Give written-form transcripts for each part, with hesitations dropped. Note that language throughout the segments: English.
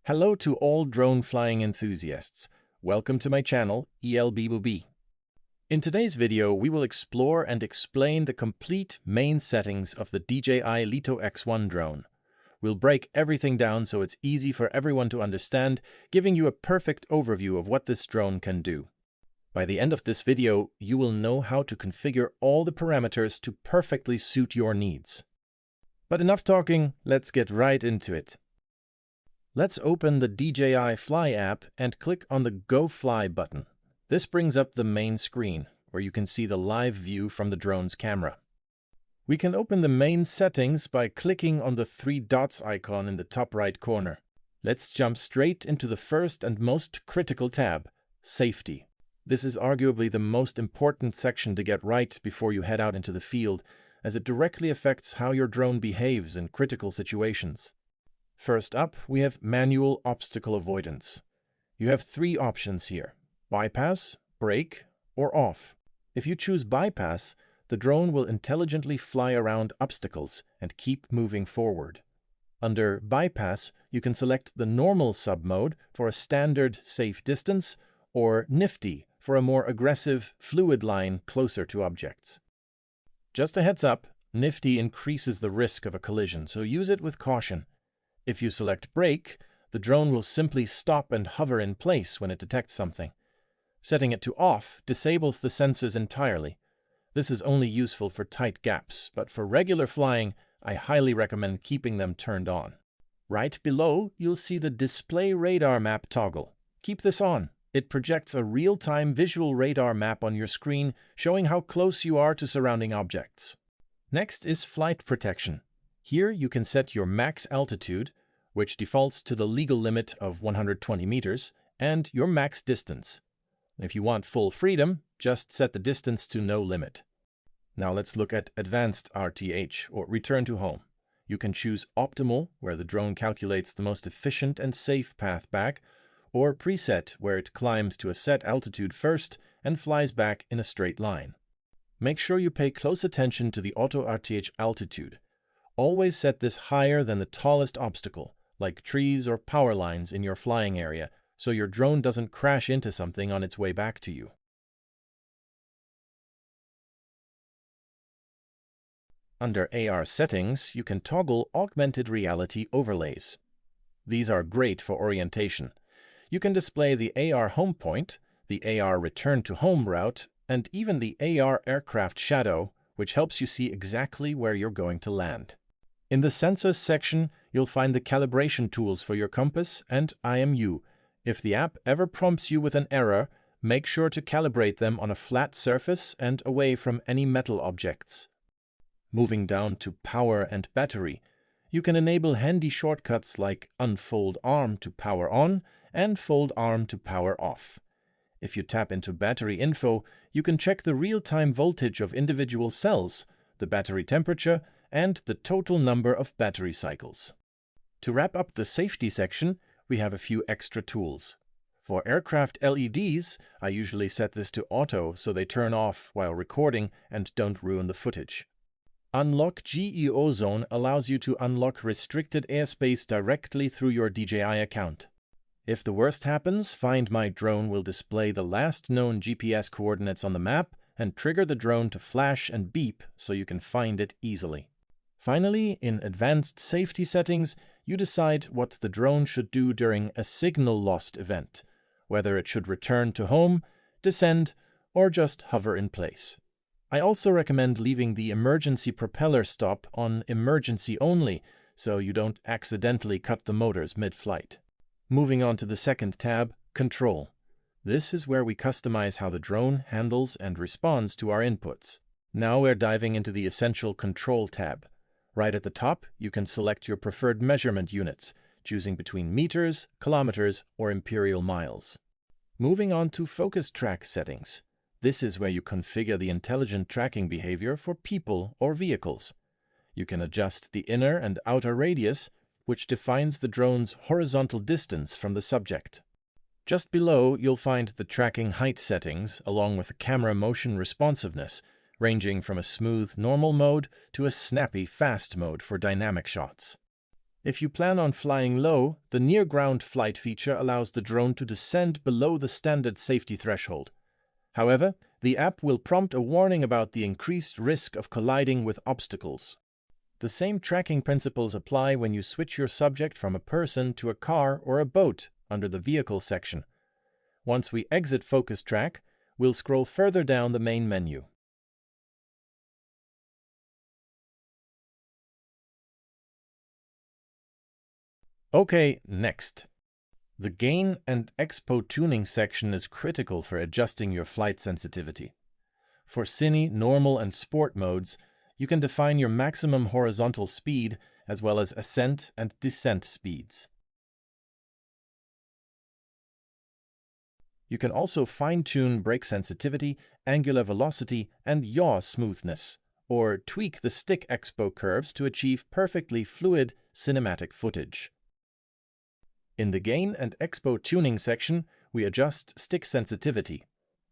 Hello to all drone flying enthusiasts. Welcome to my channel, ELBBB. In today's video, we will explore and explain the complete main settings of the DJI Lito X1 drone. We'll break everything down so it's easy for everyone to understand, giving you a perfect overview of what this drone can do. By the end of this video, you will know how to configure all the parameters to perfectly suit your needs. But enough talking, let's get right into it. Let's open the DJI Fly app and click on the Go Fly button. This brings up the main screen, where you can see the live view from the drone's camera. We can open the main settings by clicking on the three dots icon in the top right corner. Let's jump straight into the first and most critical tab, Safety. This is arguably the most important section to get right before you head out into the field, as it directly affects how your drone behaves in critical situations. First up, we have Manual Obstacle Avoidance. You have three options here: Bypass, Brake, or Off. If you choose Bypass, the drone will intelligently fly around obstacles and keep moving forward. Under Bypass, you can select the Normal sub-mode for a standard safe distance, or Nifty for a more aggressive fluid line closer to objects. Just a heads up, Nifty increases the risk of a collision, so use it with caution. If you select Brake, the drone will simply stop and hover in place when it detects something. Setting it to Off disables the sensors entirely. This is only useful for tight gaps, but for regular flying, I highly recommend keeping them turned on. Right below, you'll see the Display Radar Map toggle. Keep this on. It projects a real-time visual radar map on your screen, showing how close you are to surrounding objects. Next is Flight Protection. Here you can set your max altitude, which defaults to the legal limit of 120 meters, and your max distance. If you want full freedom, just set the distance to no limit. Now let's look at Advanced RTH, or Return to Home. You can choose Optimal, where the drone calculates the most efficient and safe path back, or Preset, where it climbs to a set altitude first and flies back in a straight line. Make sure you pay close attention to the Auto RTH altitude. Always set this higher than the tallest obstacle, like trees or power lines in your flying area, so your drone doesn't crash into something on its way back to you. Under AR settings, you can toggle Augmented Reality Overlays. These are great for orientation. You can display the AR home point, the AR return to home route, and even the AR aircraft shadow, which helps you see exactly where you're going to land. In the Sensors section, you'll find the calibration tools for your compass and IMU. If the app ever prompts you with an error, make sure to calibrate them on a flat surface and away from any metal objects. Moving down to Power and Battery, you can enable handy shortcuts like Unfold Arm to power on and Fold Arm to power off. If you tap into battery info, you can check the real-time voltage of individual cells, the battery temperature, and the total number of battery cycles. To wrap up the safety section, we have a few extra tools. For aircraft LEDs, I usually set this to auto so they turn off while recording and don't ruin the footage. Unlock GEO Zone allows you to unlock restricted airspace directly through your DJI account. If the worst happens, Find My Drone will display the last known GPS coordinates on the map and trigger the drone to flash and beep so you can find it easily. Finally, in Advanced Safety Settings, you decide what the drone should do during a signal lost event, whether it should return to home, descend, or just hover in place. I also recommend leaving the emergency propeller stop on emergency only, so you don't accidentally cut the motors mid-flight. Moving on to the second tab, Control. This is where we customize how the drone handles and responds to our inputs. Now we're diving into the Essential Control tab. Right at the top, you can select your preferred measurement units, choosing between meters, kilometers, or imperial miles. Moving on to Focus Track settings. This is where you configure the intelligent tracking behavior for people or vehicles. You can adjust the inner and outer radius, which defines the drone's horizontal distance from the subject. Just below, you'll find the tracking height settings along with the camera motion responsiveness, ranging from a smooth normal mode to a snappy fast mode for dynamic shots. If you plan on flying low, the near-ground flight feature allows the drone to descend below the standard safety threshold. However, the app will prompt a warning about the increased risk of colliding with obstacles. The same tracking principles apply when you switch your subject from a person to a car or a boat under the Vehicle section. Once we exit Focus Track, we'll scroll further down the main menu. Okay, next. The Gain and Expo Tuning section is critical for adjusting your flight sensitivity. For Cine, Normal, and Sport modes, you can define your maximum horizontal speed as well as ascent and descent speeds. You can also fine-tune brake sensitivity, angular velocity, and yaw smoothness, or tweak the stick expo curves to achieve perfectly fluid cinematic footage. In the Gain and Expo Tuning section, we adjust stick sensitivity.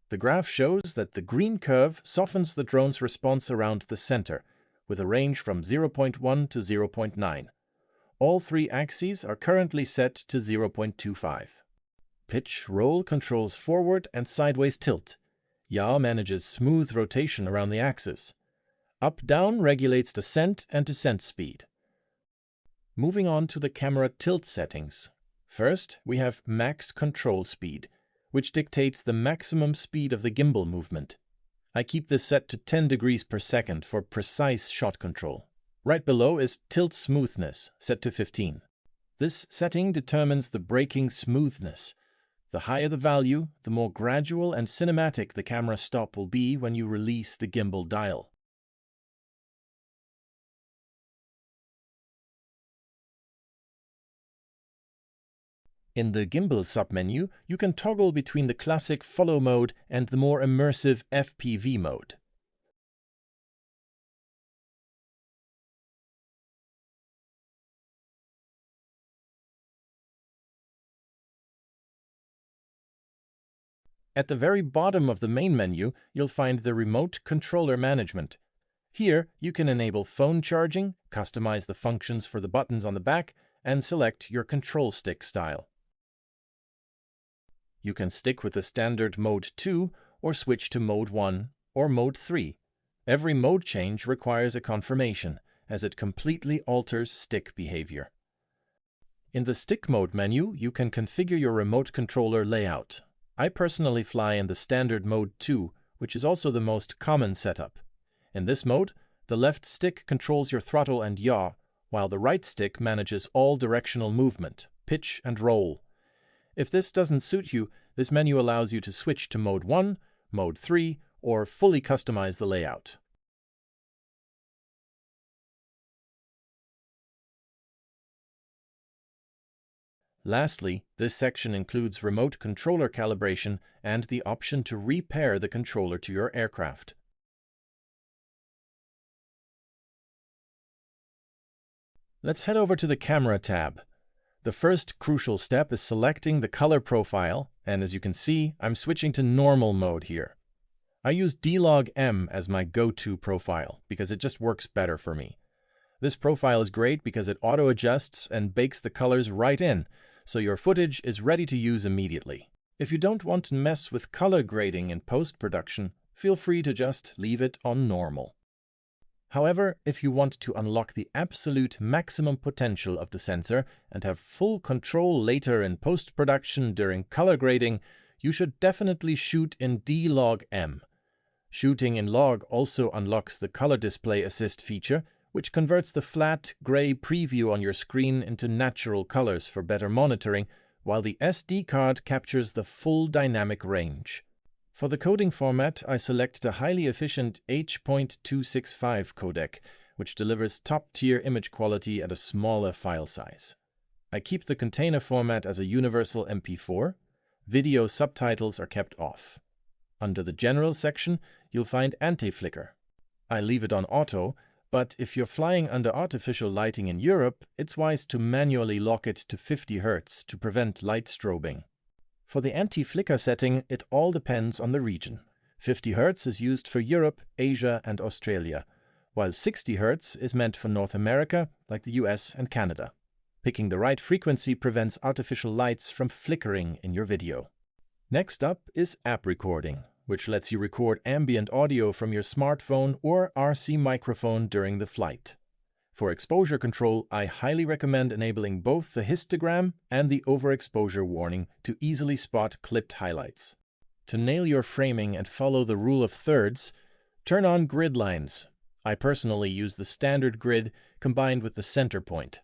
The graph shows that the green curve softens the drone's response around the center, with a range from 0.1 to 0.9. All three axes are currently set to 0.25. Pitch roll controls forward and sideways tilt. Yaw manages smooth rotation around the axis. Up-down regulates descent and descent speed. Moving on to the camera tilt settings. First, we have Max Control Speed, which dictates the maximum speed of the gimbal movement. I keep this set to 10 degrees per second for precise shot control. Right below is Tilt Smoothness, set to 15. This setting determines the braking smoothness. The higher the value, the more gradual and cinematic the camera stop will be when you release the gimbal dial. In the Gimbal submenu, you can toggle between the classic Follow mode and the more immersive FPV mode. At the very bottom of the main menu, you'll find the Remote Controller Management. Here, you can enable phone charging, customize the functions for the buttons on the back, and select your control stick style. You can stick with the standard Mode 2 or switch to Mode 1 or Mode 3. Every mode change requires a confirmation, as it completely alters stick behavior. In the Stick Mode menu, you can configure your remote controller layout. I personally fly in the standard Mode 2, which is also the most common setup. In this mode, the left stick controls your throttle and yaw, while the right stick manages all directional movement, pitch and roll. If this doesn't suit you, this menu allows you to switch to Mode 1, Mode 3, or fully customize the layout. Lastly, this section includes remote controller calibration and the option to repair the controller to your aircraft. Let's head over to the Camera tab. The first crucial step is selecting the color profile, and as you can see, I'm switching to normal mode here. I use D-Log-M as my go-to profile because it just works better for me. This profile is great because it auto-adjusts and bakes the colors right in, so your footage is ready to use immediately. If you don't want to mess with color grading in post-production, feel free to just leave it on normal. However, if you want to unlock the absolute maximum potential of the sensor and have full control later in post-production during color grading, you should definitely shoot in D-Log-M. Shooting in log also unlocks the Color Display Assist feature, which converts the flat, gray preview on your screen into natural colors for better monitoring, while the SD card captures the full dynamic range. For the coding format, I select a highly efficient H.265 codec, which delivers top-tier image quality at a smaller file size. I keep the container format as a universal MP4. Video subtitles are kept off. Under the General section, you'll find Anti-Flicker. I leave it on auto, but if you're flying under artificial lighting in Europe, it's wise to manually lock it to 50 Hz to prevent light strobing. For the anti-flicker setting, it all depends on the region. 50 Hz is used for Europe, Asia, and Australia, while 60 Hz is meant for North America, like the US and Canada. Picking the right frequency prevents artificial lights from flickering in your video. Next up is app recording, which lets you record ambient audio from your smartphone or RC microphone during the flight. For exposure control, I highly recommend enabling both the histogram and the overexposure warning to easily spot clipped highlights. To nail your framing and follow the rule of thirds, turn on Gridlines. I personally use the standard grid combined with the center point.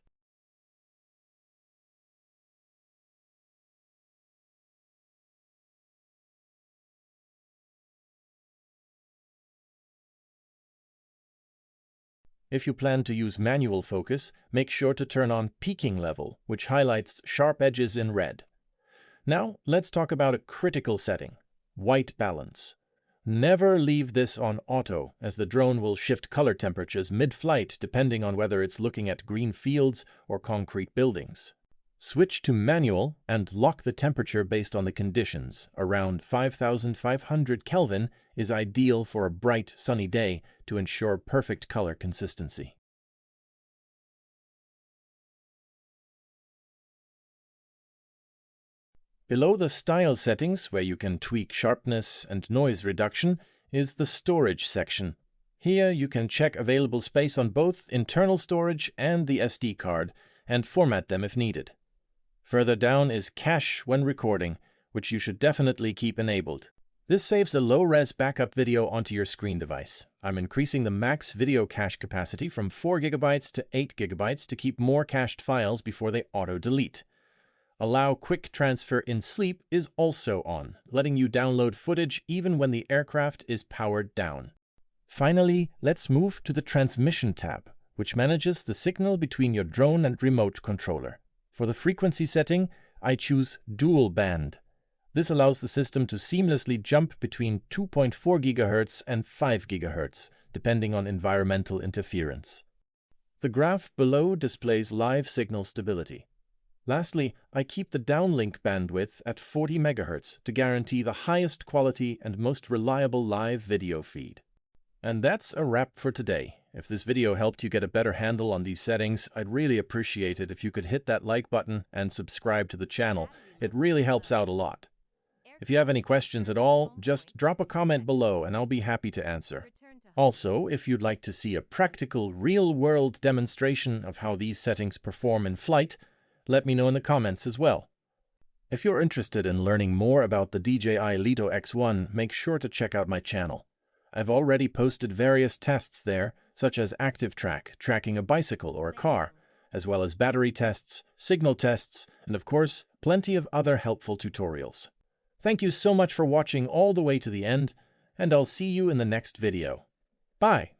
If you plan to use manual focus, make sure to turn on peaking level, which highlights sharp edges in red. Now, let's talk about a critical setting: white balance. Never leave this on auto, as the drone will shift color temperatures mid-flight depending on whether it's looking at green fields or concrete buildings. Switch to manual and lock the temperature based on the conditions. Around 5,500 Kelvin is ideal for a bright, sunny day to ensure perfect color consistency. Below the style settings, where you can tweak sharpness and noise reduction, is the storage section. Here you can check available space on both internal storage and the SD card and format them if needed. Further down is cache when recording, which you should definitely keep enabled. This saves a low-res backup video onto your screen device. I'm increasing the max video cache capacity from 4 GB to 8 GB to keep more cached files before they auto-delete. Allow QuickTransfer in sleep is also on, letting you download footage even when the aircraft is powered down. Finally, let's move to the Transmission tab, which manages the signal between your drone and remote controller. For the frequency setting, I choose dual band. This allows the system to seamlessly jump between 2.4 GHz and 5 GHz, depending on environmental interference. The graph below displays live signal stability. Lastly, I keep the downlink bandwidth at 40 MHz to guarantee the highest quality and most reliable live video feed. And that's a wrap for today. If this video helped you get a better handle on these settings, I'd really appreciate it if you could hit that like button and subscribe to the channel. It really helps out a lot. If you have any questions at all, just drop a comment below and I'll be happy to answer. Also, if you'd like to see a practical, real-world demonstration of how these settings perform in flight, let me know in the comments as well. If you're interested in learning more about the DJI Lito X1, make sure to check out my channel. I've already posted various tests there, such as active track, tracking a bicycle or a car, as well as battery tests, signal tests, and of course, plenty of other helpful tutorials. Thank you so much for watching all the way to the end, and I'll see you in the next video. Bye!